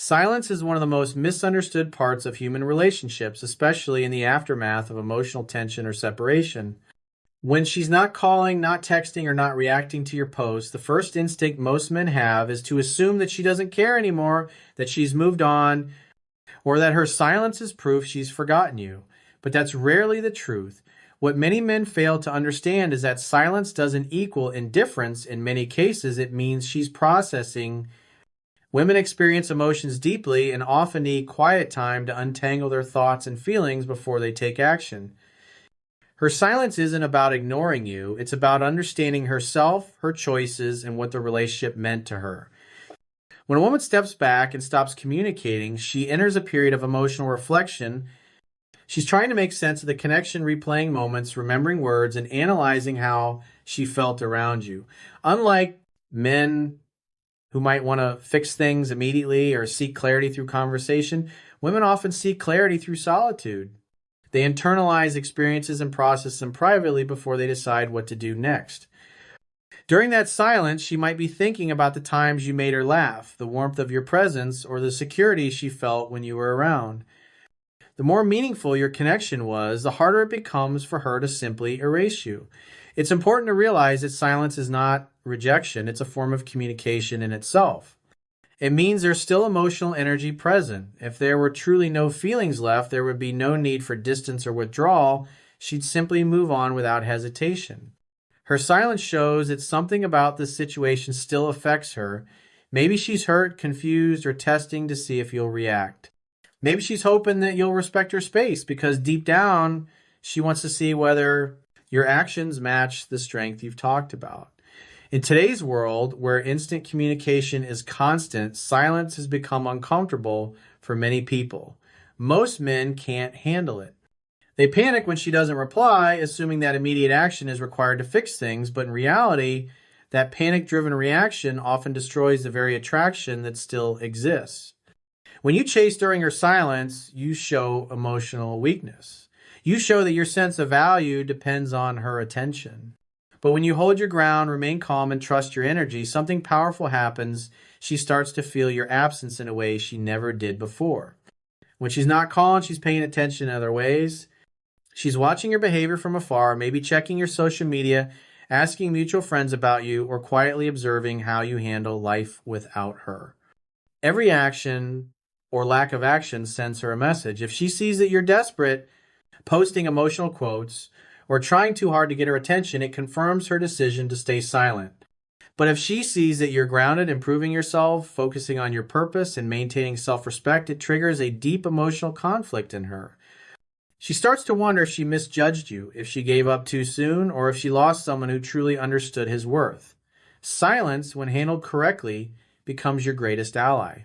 Silence is one of the most misunderstood parts of human relationships, especially in the aftermath of emotional tension or separation. When she's not calling, not texting, or not reacting to your posts, the first instinct most men have is to assume that she doesn't care anymore, that she's moved on, or that her silence is proof she's forgotten you. But that's rarely the truth. What many men fail to understand is that silence doesn't equal indifference. In many cases, it means she's processing. Women experience emotions deeply and often need quiet time to untangle their thoughts and feelings before they take action. Her silence isn't about ignoring you, it's about understanding herself, her choices, and what the relationship meant to her. When a woman steps back and stops communicating, she enters a period of emotional reflection. She's trying to make sense of the connection, replaying moments, remembering words, and analyzing how she felt around you. Unlike men who might want to fix things immediately or seek clarity through conversation, women often seek clarity through solitude. They internalize experiences and process them privately before they decide what to do next. During that silence, she might be thinking about the times you made her laugh, the warmth of your presence, or the security she felt when you were around. The more meaningful your connection was, the harder it becomes for her to simply erase you. It's important to realize that silence is not rejection, it's a form of communication in itself. It means there's still emotional energy present. If there were truly no feelings left, there would be no need for distance or withdrawal. She'd simply move on without hesitation. Her silence shows that something about this situation still affects her. Maybe she's hurt, confused, or testing to see if you'll react. Maybe she's hoping that you'll respect her space because deep down, she wants to see whether your actions match the strength you've talked about. In today's world, where instant communication is constant, silence has become uncomfortable for many people. Most men can't handle it. They panic when she doesn't reply, assuming that immediate action is required to fix things, but in reality, that panic-driven reaction often destroys the very attraction that still exists. When you chase during her silence, you show emotional weakness. You show that your sense of value depends on her attention. But when you hold your ground, remain calm, and trust your energy, something powerful happens. She starts to feel your absence in a way she never did before. When she's not calling, she's paying attention in other ways. She's watching your behavior from afar, maybe checking your social media, asking mutual friends about you, or quietly observing how you handle life without her. Every action or lack of action sends her a message. If she sees that you're desperate, posting emotional quotes, or trying too hard to get her attention, it confirms her decision to stay silent. But if she sees that you're grounded, improving yourself, focusing on your purpose, and maintaining self-respect, it triggers a deep emotional conflict in her. She starts to wonder if she misjudged you, if she gave up too soon, or if she lost someone who truly understood his worth. Silence, when handled correctly, becomes your greatest ally.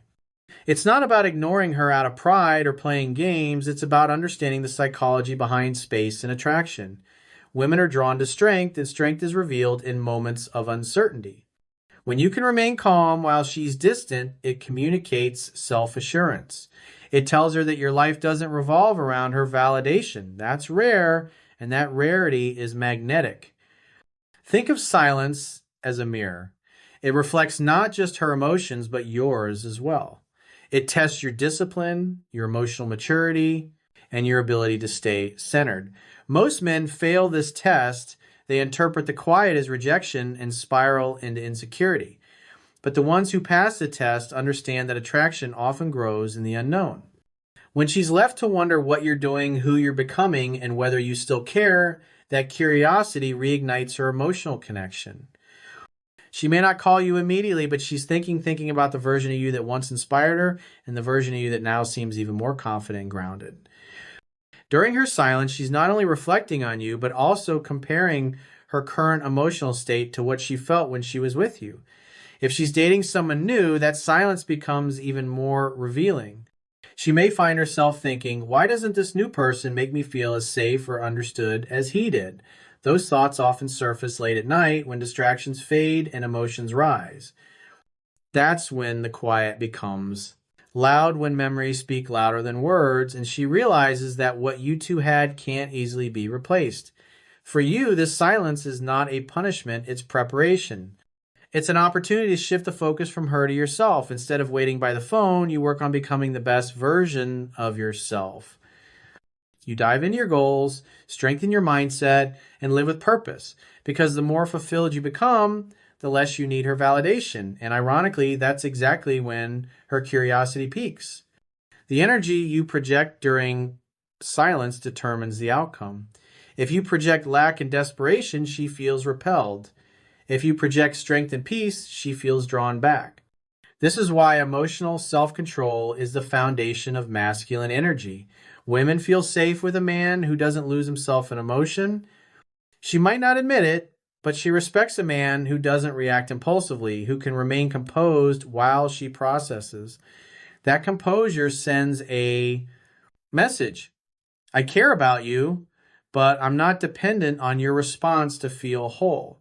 It's not about ignoring her out of pride or playing games. It's about understanding the psychology behind space and attraction. Women are drawn to strength, and strength is revealed in moments of uncertainty. When you can remain calm while she's distant, it communicates self-assurance. It tells her that your life doesn't revolve around her validation. That's rare, and that rarity is magnetic. Think of silence as a mirror. It reflects not just her emotions, but yours as well. It tests your discipline, your emotional maturity, and your ability to stay centered. Most men fail this test. They interpret the quiet as rejection and spiral into insecurity. But the ones who pass the test understand that attraction often grows in the unknown. When she's left to wonder what you're doing, who you're becoming, and whether you still care, that curiosity reignites her emotional connection. She may not call you immediately, but she's thinking about the version of you that once inspired her and the version of you that now seems even more confident and grounded. During her silence, she's not only reflecting on you, but also comparing her current emotional state to what she felt when she was with you. If she's dating someone new, that silence becomes even more revealing. She may find herself thinking, why doesn't this new person make me feel as safe or understood as he did? Those thoughts often surface late at night when distractions fade and emotions rise. That's when the quiet becomes loud, when memories speak louder than words, and she realizes that what you two had can't easily be replaced. For you, this silence is not a punishment, it's preparation. It's an opportunity to shift the focus from her to yourself. Instead of waiting by the phone, you work on becoming the best version of yourself. You dive into your goals, strengthen your mindset, and live with purpose. Because the more fulfilled you become, the less you need her validation. And ironically, that's exactly when her curiosity peaks. The energy you project during silence determines the outcome. If you project lack and desperation, she feels repelled. If you project strength and peace, she feels drawn back. This is why emotional self-control is the foundation of masculine energy. Women feel safe with a man who doesn't lose himself in emotion. She might not admit it, but she respects a man who doesn't react impulsively, who can remain composed while she processes. That composure sends a message. I care about you, but I'm not dependent on your response to feel whole.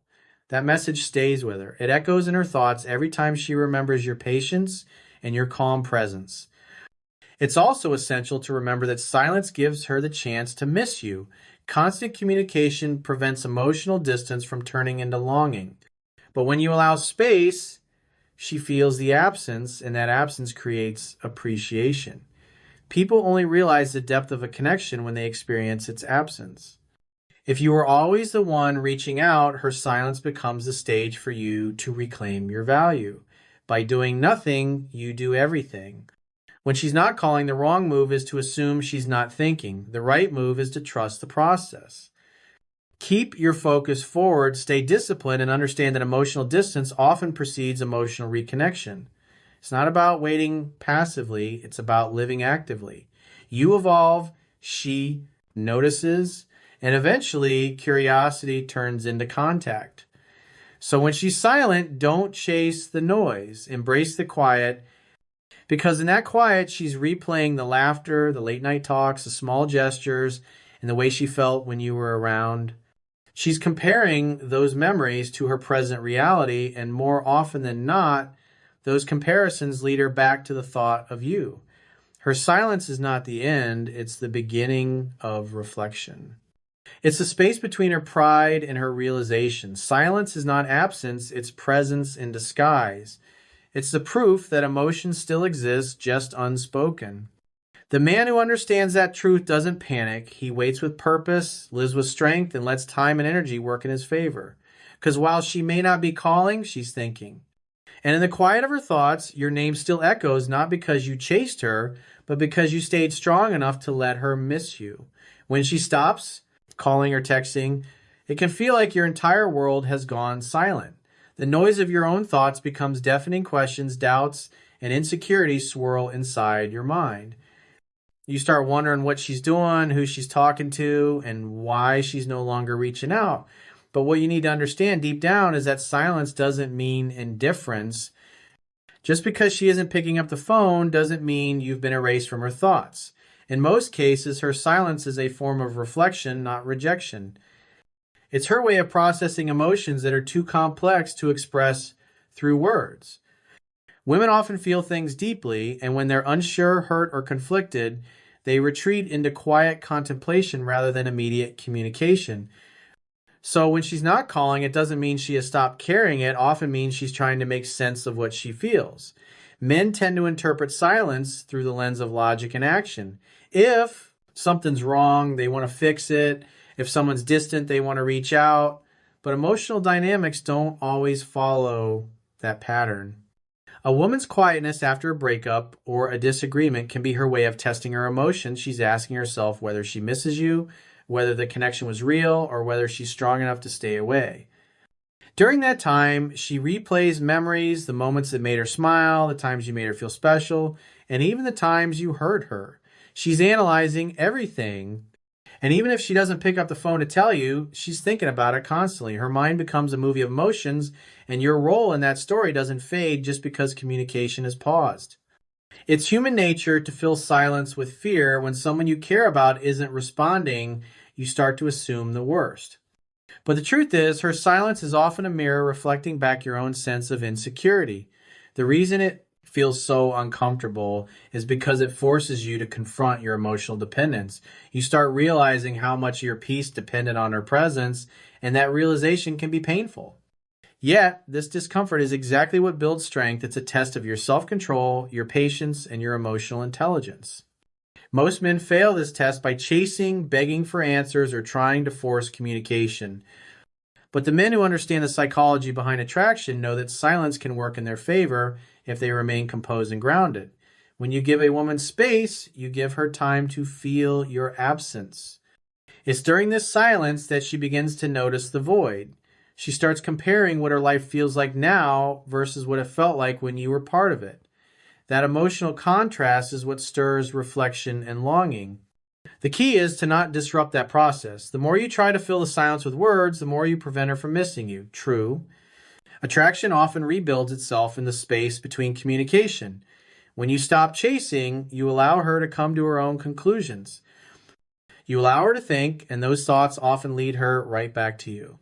That message stays with her. It echoes in her thoughts every time she remembers your patience and your calm presence. It's also essential to remember that silence gives her the chance to miss you. Constant communication prevents emotional distance from turning into longing. But when you allow space, she feels the absence, and that absence creates appreciation. People only realize the depth of a connection when they experience its absence. If you are always the one reaching out, her silence becomes the stage for you to reclaim your value. By doing nothing, you do everything. When she's not calling, the wrong move is to assume she's not thinking. The right move is to trust the process. Keep your focus forward, stay disciplined, and understand that emotional distance often precedes emotional reconnection. It's not about waiting passively, it's about living actively. You evolve, she notices, and eventually curiosity turns into contact. So when she's silent, don't chase the noise. Embrace the quiet, because in that quiet, she's replaying the laughter, the late night talks, the small gestures, and the way she felt when you were around. She's comparing those memories to her present reality, and more often than not, those comparisons lead her back to the thought of you. Her silence is not the end, it's the beginning of reflection. It's the space between her pride and her realization. Silence is not absence, it's presence in disguise. It's the proof that emotion still exists, just unspoken. The man who understands that truth doesn't panic. He waits with purpose, lives with strength, and lets time and energy work in his favor. Because while she may not be calling, she's thinking. And in the quiet of her thoughts, your name still echoes, not because you chased her, but because you stayed strong enough to let her miss you. When she stops calling or texting, it can feel like your entire world has gone silent. The noise of your own thoughts becomes deafening questions, doubts, and insecurities swirl inside your mind. You start wondering what she's doing, who she's talking to, and why she's no longer reaching out. But what you need to understand deep down is that silence doesn't mean indifference. Just because she isn't picking up the phone doesn't mean you've been erased from her thoughts. In most cases, her silence is a form of reflection, not rejection. It's her way of processing emotions that are too complex to express through words. Women often feel things deeply, and when they're unsure, hurt, or conflicted, they retreat into quiet contemplation rather than immediate communication. So when she's not calling, it doesn't mean she has stopped caring. It often means she's trying to make sense of what she feels. Men tend to interpret silence through the lens of logic and action. If something's wrong, they want to fix it. If someone's distant, they want to reach out. But emotional dynamics don't always follow that pattern. A woman's quietness after a breakup or a disagreement can be her way of testing her emotions. She's asking herself whether she misses you, whether the connection was real, or whether she's strong enough to stay away. During that time, she replays memories, the moments that made her smile, the times you made her feel special, and even the times you hurt her. She's analyzing everything. And even if she doesn't pick up the phone to tell you, she's thinking about it constantly. Her mind becomes a movie of emotions, and your role in that story doesn't fade just because communication is paused. It's human nature to fill silence with fear. When someone you care about isn't responding, you start to assume the worst. But the truth is, her silence is often a mirror reflecting back your own sense of insecurity. The reason it feels so uncomfortable is because it forces you to confront your emotional dependence. You start realizing how much of your peace depended on her presence, and that realization can be painful. Yet, this discomfort is exactly what builds strength. It's a test of your self-control, your patience, and your emotional intelligence. Most men fail this test by chasing, begging for answers, or trying to force communication. But the men who understand the psychology behind attraction know that silence can work in their favor if they remain composed and grounded. When you give a woman space, you give her time to feel your absence. It's during this silence that she begins to notice the void. She starts comparing what her life feels like now versus what it felt like when you were part of it. That emotional contrast is what stirs reflection and longing. The key is to not disrupt that process. The more you try to fill the silence with words, the more you prevent her from missing you. True. Attraction often rebuilds itself in the space between communication. When you stop chasing, you allow her to come to her own conclusions. You allow her to think, and those thoughts often lead her right back to you.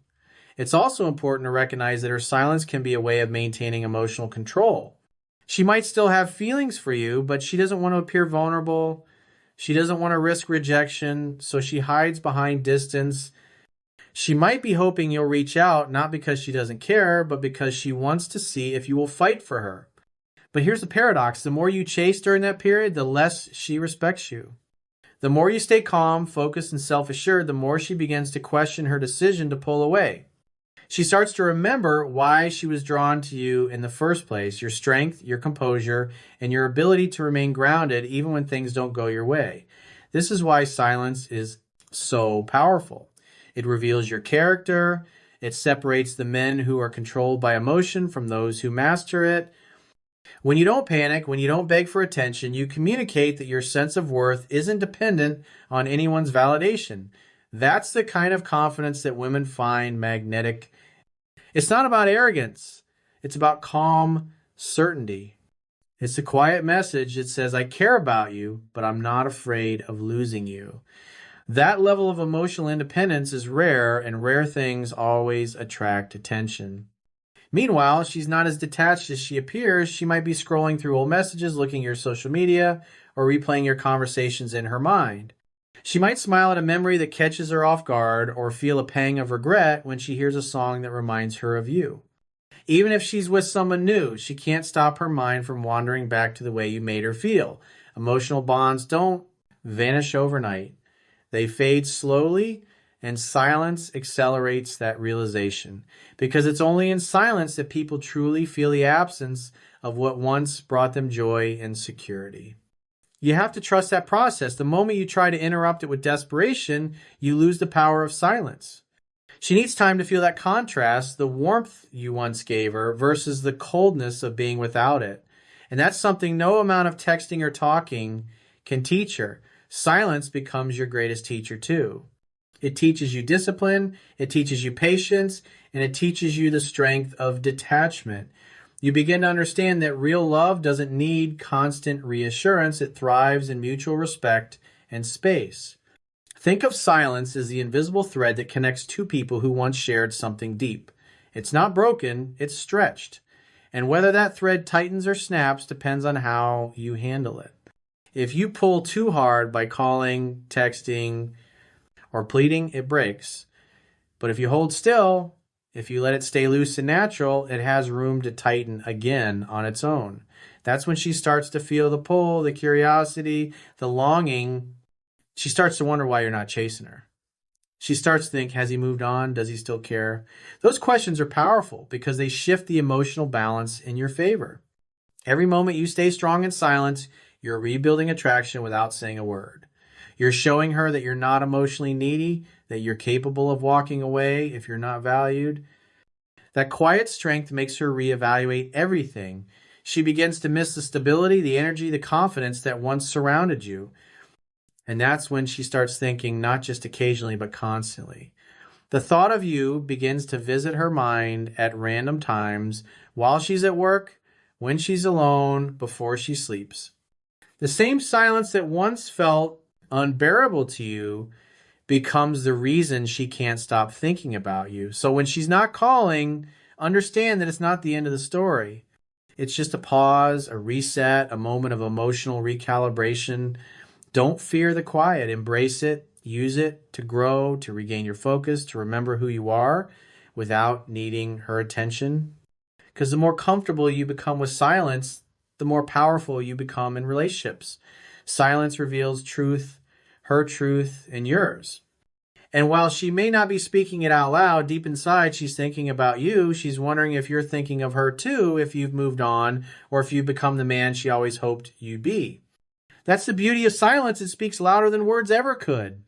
It's also important to recognize that her silence can be a way of maintaining emotional control. She might still have feelings for you, but she doesn't want to appear vulnerable. She doesn't want to risk rejection, so she hides behind distance. She might be hoping you'll reach out, not because she doesn't care, but because she wants to see if you will fight for her. But here's the paradox. The more you chase during that period, the less she respects you. The more you stay calm, focused, and self-assured, the more she begins to question her decision to pull away. She starts to remember why she was drawn to you in the first place, your strength, your composure, and your ability to remain grounded even when things don't go your way. This is why silence is so powerful. It reveals your character. It separates the men who are controlled by emotion from those who master it. When you don't panic, when you don't beg for attention, you communicate that your sense of worth isn't dependent on anyone's validation. That's the kind of confidence that women find magnetic. It's not about arrogance. It's about calm certainty. It's a quiet message that says, I care about you, but I'm not afraid of losing you. That level of emotional independence is rare, and rare things always attract attention. Meanwhile, she's not as detached as she appears. She might be scrolling through old messages, looking at your social media, or replaying your conversations in her mind. She might smile at a memory that catches her off guard or feel a pang of regret when she hears a song that reminds her of you. Even if she's with someone new, she can't stop her mind from wandering back to the way you made her feel. Emotional bonds don't vanish overnight. They fade slowly, and silence accelerates that realization. Because it's only in silence that people truly feel the absence of what once brought them joy and security. You have to trust that process. The moment you try to interrupt it with desperation, you lose the power of silence. She needs time to feel that contrast, the warmth you once gave her versus the coldness of being without it. And that's something no amount of texting or talking can teach her. Silence becomes your greatest teacher too. It teaches you discipline, it teaches you patience, and it teaches you the strength of detachment. You begin to understand that real love doesn't need constant reassurance. It thrives in mutual respect and space. Think of silence as the invisible thread that connects two people who once shared something deep. It's not broken, it's stretched. And whether that thread tightens or snaps depends on how you handle it. If you pull too hard by calling, texting, or pleading, it breaks. But if you hold still, if you let it stay loose and natural, it has room to tighten again on its own. That's when she starts to feel the pull, the curiosity, the longing. She starts to wonder why you're not chasing her. She starts to think, has he moved on? Does he still care? Those questions are powerful because they shift the emotional balance in your favor. Every moment you stay strong in silence, you're rebuilding attraction without saying a word. You're showing her that you're not emotionally needy, that you're capable of walking away if you're not valued. That quiet strength makes her reevaluate everything. She begins to miss the stability, the energy, the confidence that once surrounded you. And that's when she starts thinking, not just occasionally, but constantly. The thought of you begins to visit her mind at random times while she's at work, when she's alone, before she sleeps. The same silence that once felt unbearable to you becomes the reason she can't stop thinking about you. So when she's not calling, understand that it's not the end of the story. It's just a pause, a reset, a moment of emotional recalibration. Don't fear the quiet. Embrace it. Use it to grow, to regain your focus, to remember who you are. without needing her attention. Because the more comfortable you become with silence, the more powerful you become in relationships. Silence reveals truth, her truth, and yours. And while she may not be speaking it out loud, deep inside she's thinking about you. She's wondering if you're thinking of her too, if you've moved on, or if you've become the man she always hoped you'd be. That's the beauty of silence. It speaks louder than words ever could.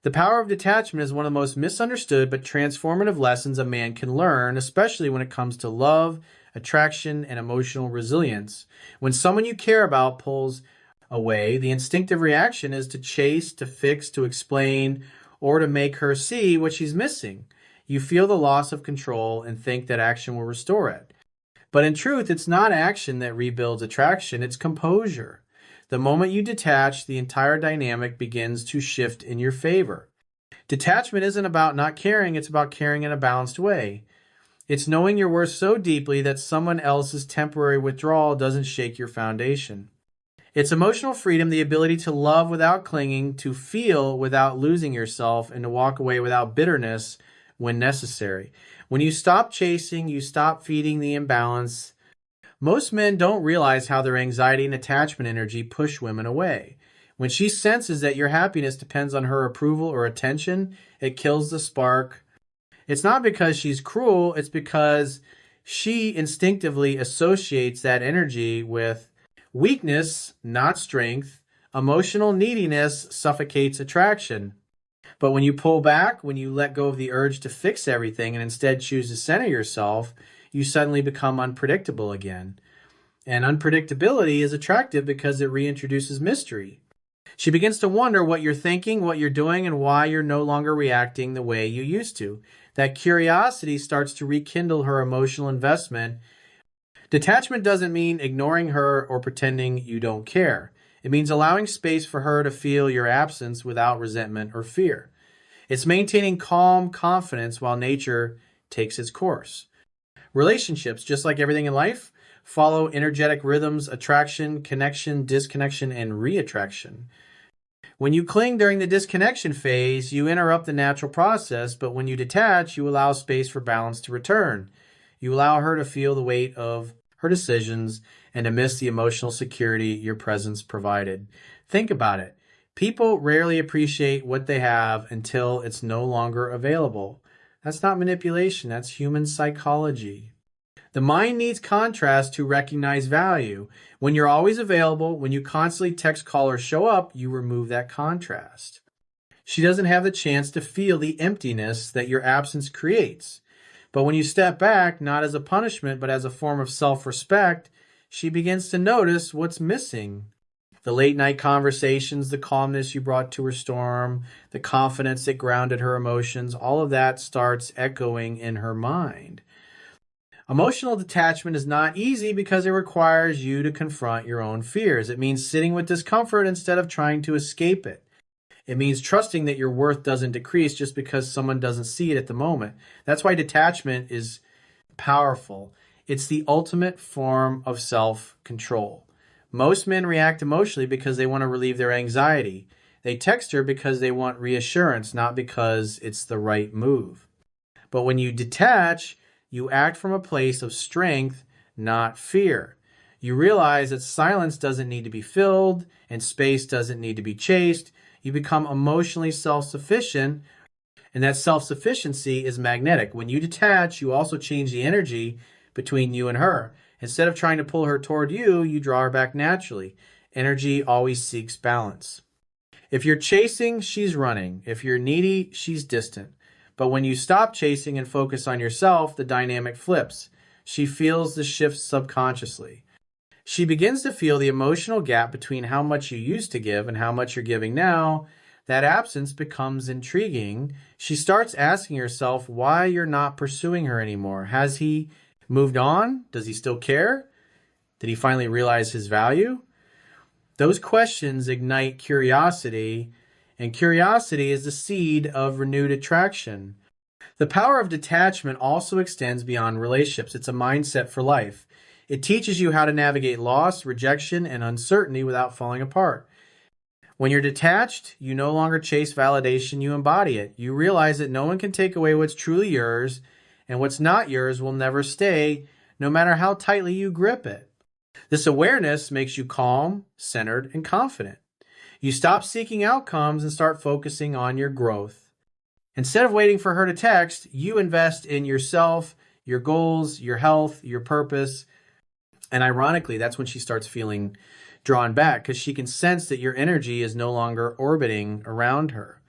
The power of detachment is one of the most misunderstood but transformative lessons a man can learn, especially when it comes to love, attraction, and emotional resilience. When someone you care about pulls away, the instinctive reaction is to chase, to fix, to explain, or to make her see what she's missing. You feel the loss of control and think that action will restore it. But in truth, it's not action that rebuilds attraction, it's composure. The moment you detach, the entire dynamic begins to shift in your favor. Detachment isn't about not caring, it's about caring in a balanced way. It's knowing your worth so deeply that someone else's temporary withdrawal doesn't shake your foundation. It's emotional freedom, the ability to love without clinging, to feel without losing yourself, and to walk away without bitterness when necessary. When you stop chasing, you stop feeding the imbalance. Most men don't realize how their anxiety and attachment energy push women away. When she senses that your happiness depends on her approval or attention, it kills the spark. It's not because she's cruel, it's because she instinctively associates that energy with weakness, not strength. Emotional neediness suffocates attraction. But when you pull back, when you let go of the urge to fix everything and instead choose to center yourself, you suddenly become unpredictable again. And unpredictability is attractive because it reintroduces mystery. She begins to wonder what you're thinking, what you're doing, and why you're no longer reacting the way you used to. That curiosity starts to rekindle her emotional investment. Detachment doesn't mean ignoring her or pretending you don't care. It means allowing space for her to feel your absence without resentment or fear. It's maintaining calm confidence while nature takes its course. Relationships, just like everything in life, follow energetic rhythms: attraction, connection, disconnection, and reattraction. When you cling during the disconnection phase, you interrupt the natural process, but when you detach, you allow space for balance to return. You allow her to feel the weight of her decisions and to miss the emotional security your presence provided. Think about it. People rarely appreciate what they have until it's no longer available. That's not manipulation, that's human psychology. The mind needs contrast to recognize value. When you're always available, when you constantly text, call, or show up, you remove that contrast. She doesn't have the chance to feel the emptiness that your absence creates. But when you step back, not as a punishment, but as a form of self-respect, she begins to notice what's missing. The late night conversations, the calmness you brought to her storm, the confidence that grounded her emotions, all of that starts echoing in her mind. Emotional detachment is not easy because it requires you to confront your own fears. It means sitting with discomfort instead of trying to escape it. It means trusting that your worth doesn't decrease just because someone doesn't see it at the moment. That's why detachment is powerful. It's the ultimate form of self-control. Most men react emotionally because they want to relieve their anxiety. They text her because they want reassurance, not because it's the right move. But when you detach, you act from a place of strength, not fear. You realize that silence doesn't need to be filled and space doesn't need to be chased. You become emotionally self-sufficient, and that self-sufficiency is magnetic. When you detach, you also change the energy between you and her. Instead of trying to pull her toward you, you draw her back naturally. Energy always seeks balance. If you're chasing, she's running. If you're needy, she's distant. But when you stop chasing and focus on yourself, the dynamic flips. She feels the shift subconsciously. She begins to feel the emotional gap between how much you used to give and how much you're giving now. That absence becomes intriguing. She starts asking herself why you're not pursuing her anymore. Has he moved on? Does he still care? Did he finally realize his value? Those questions ignite curiosity, and curiosity is the seed of renewed attraction. The power of detachment also extends beyond relationships. It's a mindset for life. It teaches you how to navigate loss, rejection, and uncertainty without falling apart. When you're detached, you no longer chase validation, you embody it. You realize that no one can take away what's truly yours, and what's not yours will never stay, no matter how tightly you grip it. This awareness makes you calm, centered, and confident. You stop seeking outcomes and start focusing on your growth. Instead of waiting for her to text, you invest in yourself, your goals, your health, your purpose. And ironically, that's when she starts feeling drawn back because she can sense that your energy is no longer orbiting around her.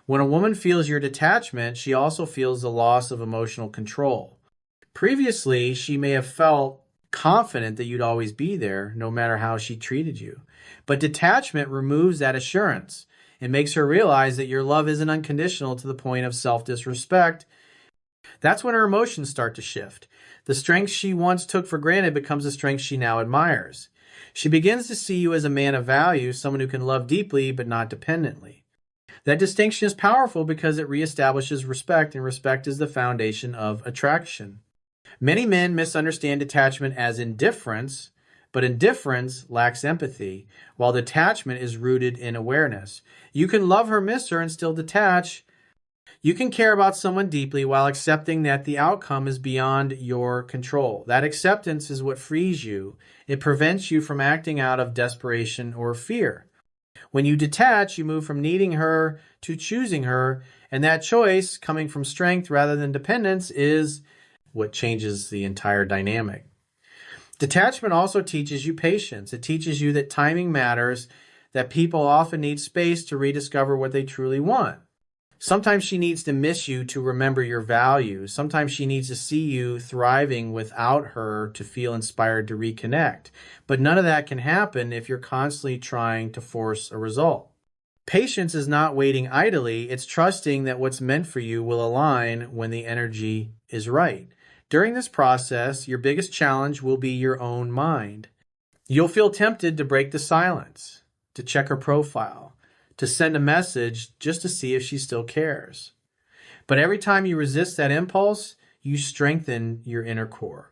When a woman feels your detachment, she also feels the loss of emotional control. Previously, she may have felt confident that you'd always be there, no matter how she treated you. But detachment removes that assurance. It makes her realize that your love isn't unconditional to the point of self-disrespect. That's when her emotions start to shift. The strength she once took for granted becomes a strength she now admires. She begins to see you as a man of value, someone who can love deeply but not dependently. That distinction is powerful because it reestablishes respect, and respect is the foundation of attraction. Many men misunderstand detachment as indifference, but indifference lacks empathy, while detachment is rooted in awareness. You can love her, miss her, and still detach. You can care about someone deeply while accepting that the outcome is beyond your control. That acceptance is what frees you. It prevents you from acting out of desperation or fear. When you detach, you move from needing her to choosing her, and that choice, coming from strength rather than dependence, is what changes the entire dynamic. Detachment also teaches you patience. It teaches you that timing matters, that people often need space to rediscover what they truly want. Sometimes she needs to miss you to remember your values. Sometimes she needs to see you thriving without her to feel inspired to reconnect. But none of that can happen if you're constantly trying to force a result. Patience is not waiting idly. It's trusting that what's meant for you will align when the energy is right. During this process, your biggest challenge will be your own mind. You'll feel tempted to break the silence, to check her profile, to send a message just to see if she still cares. But every time you resist that impulse, you strengthen your inner core.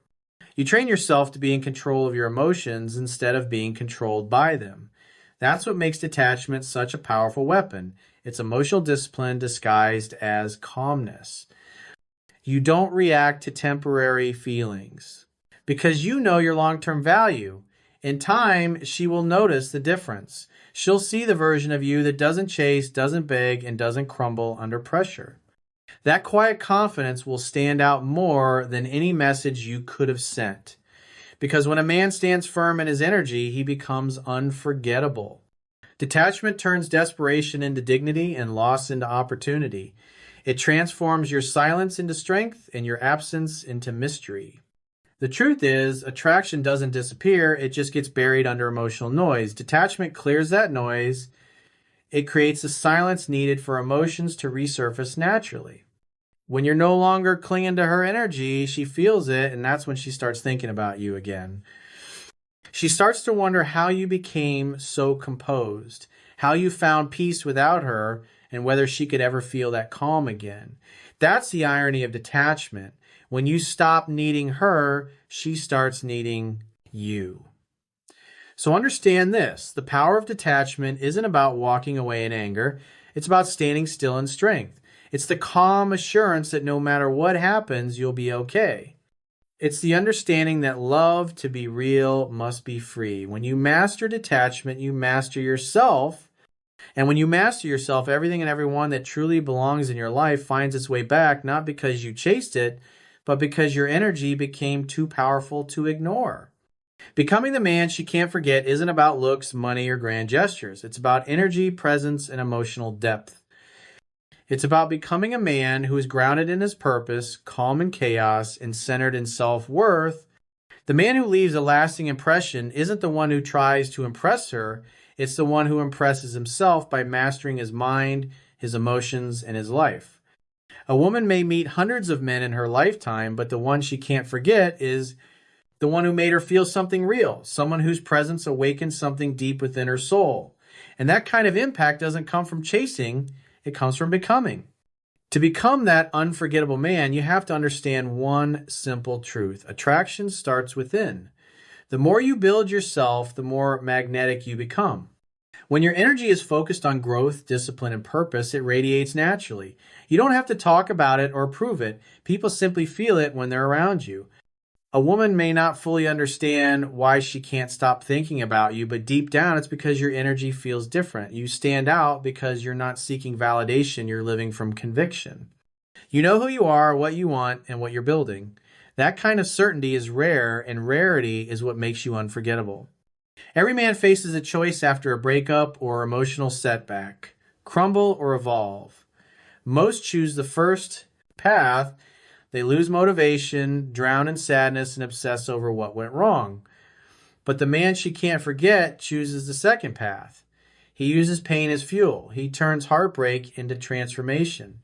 You train yourself to be in control of your emotions instead of being controlled by them. That's what makes detachment such a powerful weapon. It's emotional discipline disguised as calmness. You don't react to temporary feelings because you know your long-term value. In time, she will notice the difference. She'll see the version of you that doesn't chase, doesn't beg, and doesn't crumble under pressure. That quiet confidence will stand out more than any message you could have sent. Because when a man stands firm in his energy, he becomes unforgettable. Detachment turns desperation into dignity and loss into opportunity. It transforms your silence into strength and your absence into mystery. The truth is, attraction doesn't disappear, it just gets buried under emotional noise. Detachment clears that noise. It creates the silence needed for emotions to resurface naturally. When you're no longer clinging to her energy, she feels it, and that's when she starts thinking about you again. She starts to wonder how you became so composed, how you found peace without her, and whether she could ever feel that calm again. That's the irony of detachment. When you stop needing her, she starts needing you. So understand this. The power of detachment isn't about walking away in anger. It's about standing still in strength. It's the calm assurance that no matter what happens, you'll be okay. It's the understanding that love, to be real, must be free. When you master detachment, you master yourself. And when you master yourself, everything and everyone that truly belongs in your life finds its way back, not because you chased it, but because your energy became too powerful to ignore. Becoming the man she can't forget isn't about looks, money, or grand gestures. It's about energy, presence, and emotional depth. It's about becoming a man who is grounded in his purpose, calm in chaos, and centered in self-worth. The man who leaves a lasting impression isn't the one who tries to impress her. It's the one who impresses himself by mastering his mind, his emotions, and his life. A woman may meet hundreds of men in her lifetime, but the one she can't forget is the one who made her feel something real, someone whose presence awakens something deep within her soul. And that kind of impact doesn't come from chasing, it comes from becoming. To become that unforgettable man, you have to understand one simple truth. Attraction starts within. The more you build yourself, the more magnetic you become. When your energy is focused on growth, discipline, and purpose, it radiates naturally. You don't have to talk about it or prove it. People simply feel it when they're around you. A woman may not fully understand why she can't stop thinking about you, but deep down it's because your energy feels different. You stand out because you're not seeking validation, you're living from conviction. You know who you are, what you want, and what you're building. That kind of certainty is rare, and rarity is what makes you unforgettable. Every man faces a choice after a breakup or emotional setback: crumble or evolve. Most choose the first path. They lose motivation, drown in sadness, and obsess over what went wrong. But the man she can't forget chooses the second path. He uses pain as fuel. He turns heartbreak into transformation.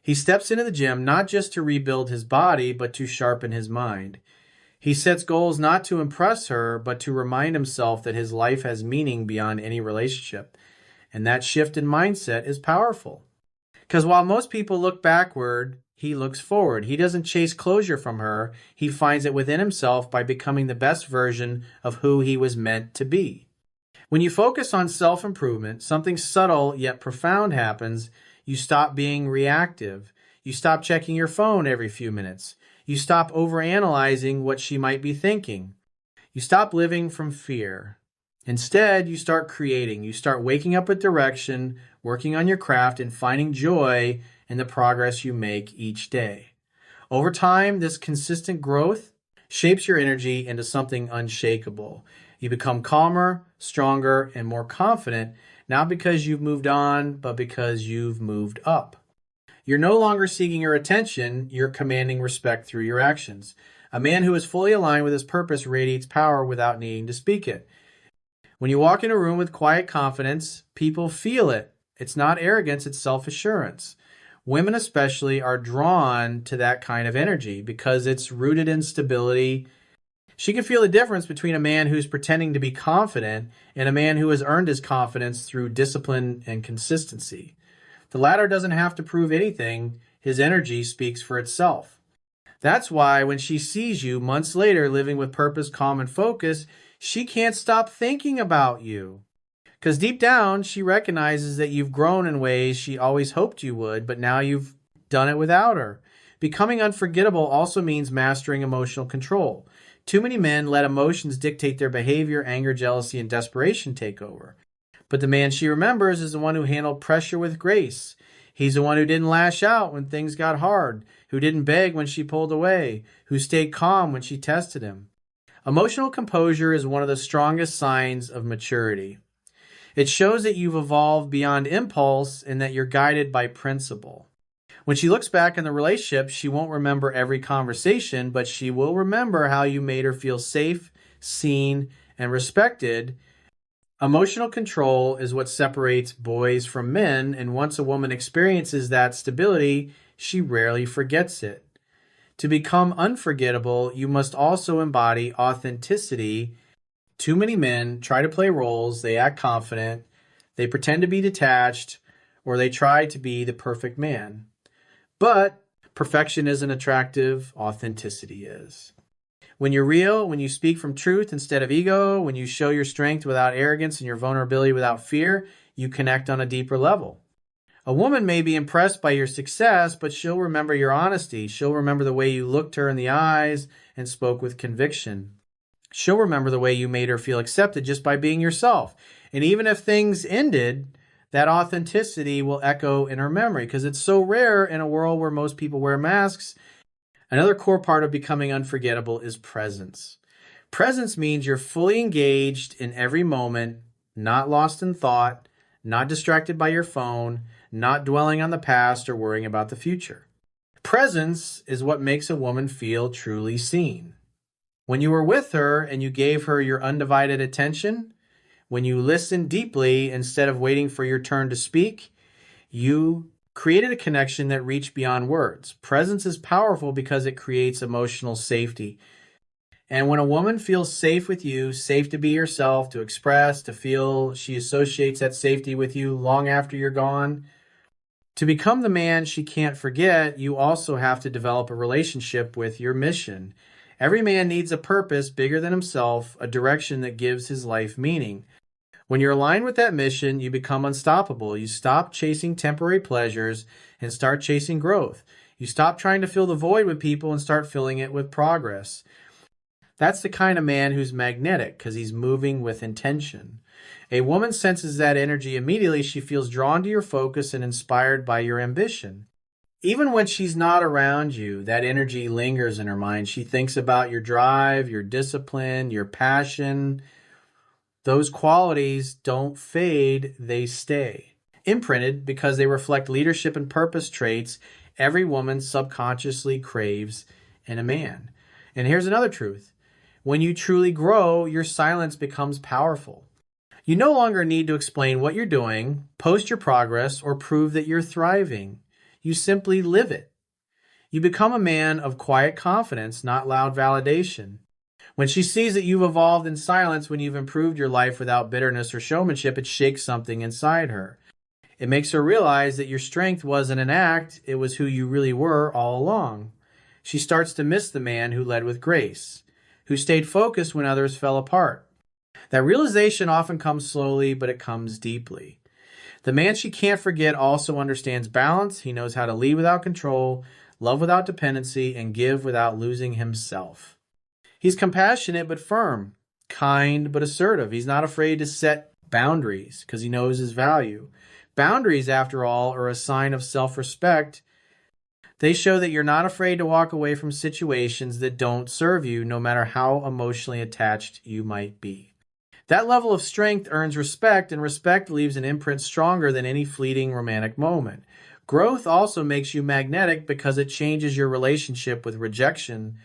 He steps into the gym not just to rebuild his body, but to sharpen his mind. He sets goals not to impress her, but to remind himself that his life has meaning beyond any relationship. And that shift in mindset is powerful. Because while most people look backward, he looks forward. He doesn't chase closure from her. He finds it within himself by becoming the best version of who he was meant to be. When you focus on self-improvement, something subtle yet profound happens. You stop being reactive. You stop checking your phone every few minutes. You stop overanalyzing what she might be thinking. You stop living from fear. Instead, you start creating. You start waking up with direction, working on your craft, and finding joy in the progress you make each day. Over time, this consistent growth shapes your energy into something unshakable. You become calmer, stronger, and more confident, not because you've moved on, but because you've moved up. You're no longer seeking her attention, you're commanding respect through your actions. A man who is fully aligned with his purpose radiates power without needing to speak it. When you walk in a room with quiet confidence, people feel it. It's not arrogance, it's self-assurance. Women especially are drawn to that kind of energy because it's rooted in stability. She can feel the difference between a man who's pretending to be confident and a man who has earned his confidence through discipline and consistency. The latter doesn't have to prove anything. His energy speaks for itself. That's why when she sees you months later living with purpose, calm, and focus, she can't stop thinking about you. Because deep down, she recognizes that you've grown in ways she always hoped you would, but now you've done it without her. Becoming unforgettable also means mastering emotional control. Too many men let emotions dictate their behavior. Anger, jealousy, and desperation take over. But the man she remembers is the one who handled pressure with grace. He's the one who didn't lash out when things got hard, who didn't beg when she pulled away, who stayed calm when she tested him. Emotional composure is one of the strongest signs of maturity. It shows that you've evolved beyond impulse and that you're guided by principle. When she looks back in the relationship, she won't remember every conversation, but she will remember how you made her feel safe, seen, and respected. Emotional control is what separates boys from men, and once a woman experiences that stability, she rarely forgets it. To become unforgettable, you must also embody authenticity. Too many men try to play roles, they act confident, they pretend to be detached, or they try to be the perfect man. But perfection isn't attractive, authenticity is. When you're real, when you speak from truth instead of ego, when you show your strength without arrogance and your vulnerability without fear, you connect on a deeper level. A woman may be impressed by your success, but she'll remember your honesty. She'll remember the way you looked her in the eyes and spoke with conviction. She'll remember the way you made her feel accepted just by being yourself. And even if things ended, that authenticity will echo in her memory because it's so rare in a world where most people wear masks. Another core part of becoming unforgettable is presence. Presence means you're fully engaged in every moment, not lost in thought, not distracted by your phone, not dwelling on the past or worrying about the future. Presence is what makes a woman feel truly seen. When you were with her and you gave her your undivided attention, when you listened deeply instead of waiting for your turn to speak, you created a connection that reached beyond words. Presence is powerful because it creates emotional safety. And when a woman feels safe with you, safe to be herself, to express, to feel, she associates that safety with you long after you're gone. To become the man she can't forget, you also have to develop a relationship with your mission. Every man needs a purpose bigger than himself, a direction that gives his life meaning. When you're aligned with that mission, you become unstoppable. You stop chasing temporary pleasures and start chasing growth. You stop trying to fill the void with people and start filling it with progress. That's the kind of man who's magnetic because he's moving with intention. A woman senses that energy immediately. She feels drawn to your focus and inspired by your ambition. Even when she's not around you, that energy lingers in her mind. She thinks about your drive, your discipline, your passion. Those qualities don't fade, they stay. Imprinted because they reflect leadership and purpose traits every woman subconsciously craves in a man. And here's another truth. When you truly grow, your silence becomes powerful. You no longer need to explain what you're doing, post your progress, or prove that you're thriving. You simply live it. You become a man of quiet confidence, not loud validation. When she sees that you've evolved in silence, when you've improved your life without bitterness or showmanship, it shakes something inside her. It makes her realize that your strength wasn't an act, it was who you really were all along. She starts to miss the man who led with grace, who stayed focused when others fell apart. That realization often comes slowly, but it comes deeply. The man she can't forget also understands balance. He knows how to lead without control, love without dependency, and give without losing himself. He's compassionate but firm, kind but assertive. He's not afraid to set boundaries because he knows his value. Boundaries, after all, are a sign of self-respect. They show that you're not afraid to walk away from situations that don't serve you, no matter how emotionally attached you might be. That level of strength earns respect, and respect leaves an imprint stronger than any fleeting romantic moment. Growth also makes you magnetic because it changes your relationship with rejection.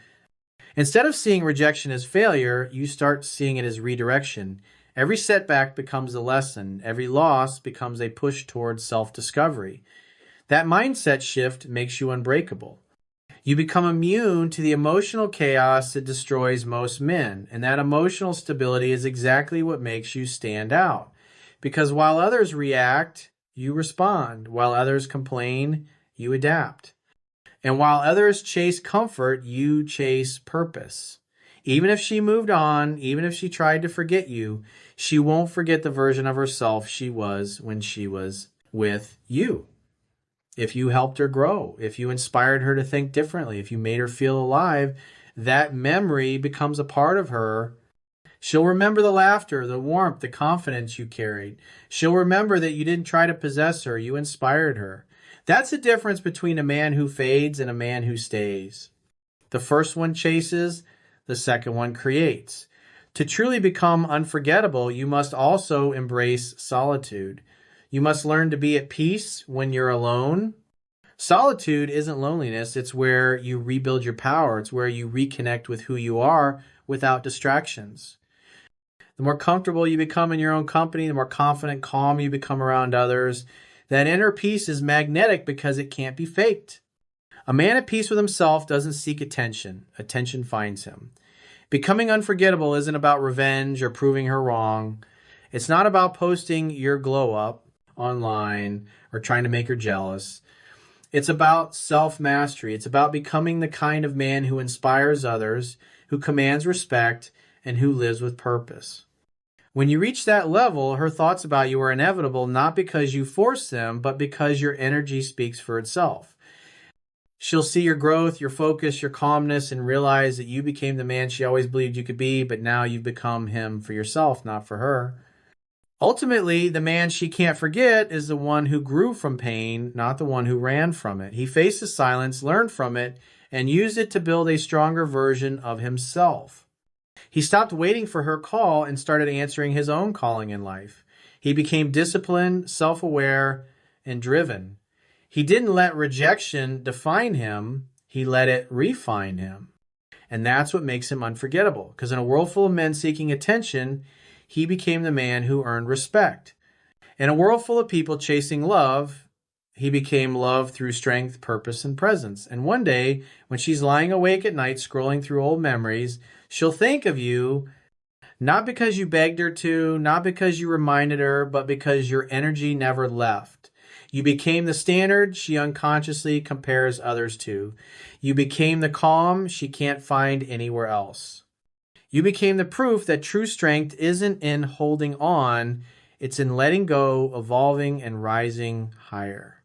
Instead of seeing rejection as failure, you start seeing it as redirection. Every setback becomes a lesson. Every loss becomes a push towards self-discovery. That mindset shift makes you unbreakable. You become immune to the emotional chaos that destroys most men, and that emotional stability is exactly what makes you stand out. Because while others react, you respond. While others complain, you adapt. And while others chase comfort, you chase purpose. Even if she moved on, even if she tried to forget you, she won't forget the version of herself she was when she was with you. If you helped her grow, if you inspired her to think differently, if you made her feel alive, that memory becomes a part of her. She'll remember the laughter, the warmth, the confidence you carried. She'll remember that you didn't try to possess her, you inspired her. That's the difference between a man who fades and a man who stays. The first one chases, the second one creates. To truly become unforgettable, you must also embrace solitude. You must learn to be at peace when you're alone. Solitude isn't loneliness. It's where you rebuild your power. It's where you reconnect with who you are without distractions. The more comfortable you become in your own company, the more confident, calm you become around others. That inner peace is magnetic because it can't be faked. A man at peace with himself doesn't seek attention. Attention finds him. Becoming unforgettable isn't about revenge or proving her wrong. It's not about posting your glow up online or trying to make her jealous. It's about self-mastery. It's about becoming the kind of man who inspires others, who commands respect, and who lives with purpose. When you reach that level, her thoughts about you are inevitable, not because you force them, but because your energy speaks for itself. She'll see your growth, your focus, your calmness, and realize that you became the man she always believed you could be, but now you've become him for yourself, not for her. Ultimately, the man she can't forget is the one who grew from pain, not the one who ran from it. He faced the silence, learned from it, and used it to build a stronger version of himself. He stopped waiting for her call and started answering his own calling in life. He became disciplined, self-aware, and driven. He didn't let rejection define him. He let it refine him. And that's what makes him unforgettable. Because in a world full of men seeking attention, he became the man who earned respect. In a world full of people chasing love, he became love through strength, purpose, and presence. And one day, when she's lying awake at night scrolling through old memories, she'll think of you not because you begged her to, not because you reminded her, but because your energy never left. You became the standard she unconsciously compares others to. You became the calm she can't find anywhere else. You became the proof that true strength isn't in holding on, it's in letting go, evolving, and rising higher.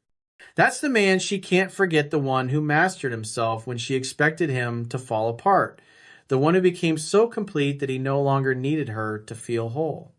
That's the man she can't forget, the one who mastered himself when she expected him to fall apart, the one who became so complete that he no longer needed her to feel whole.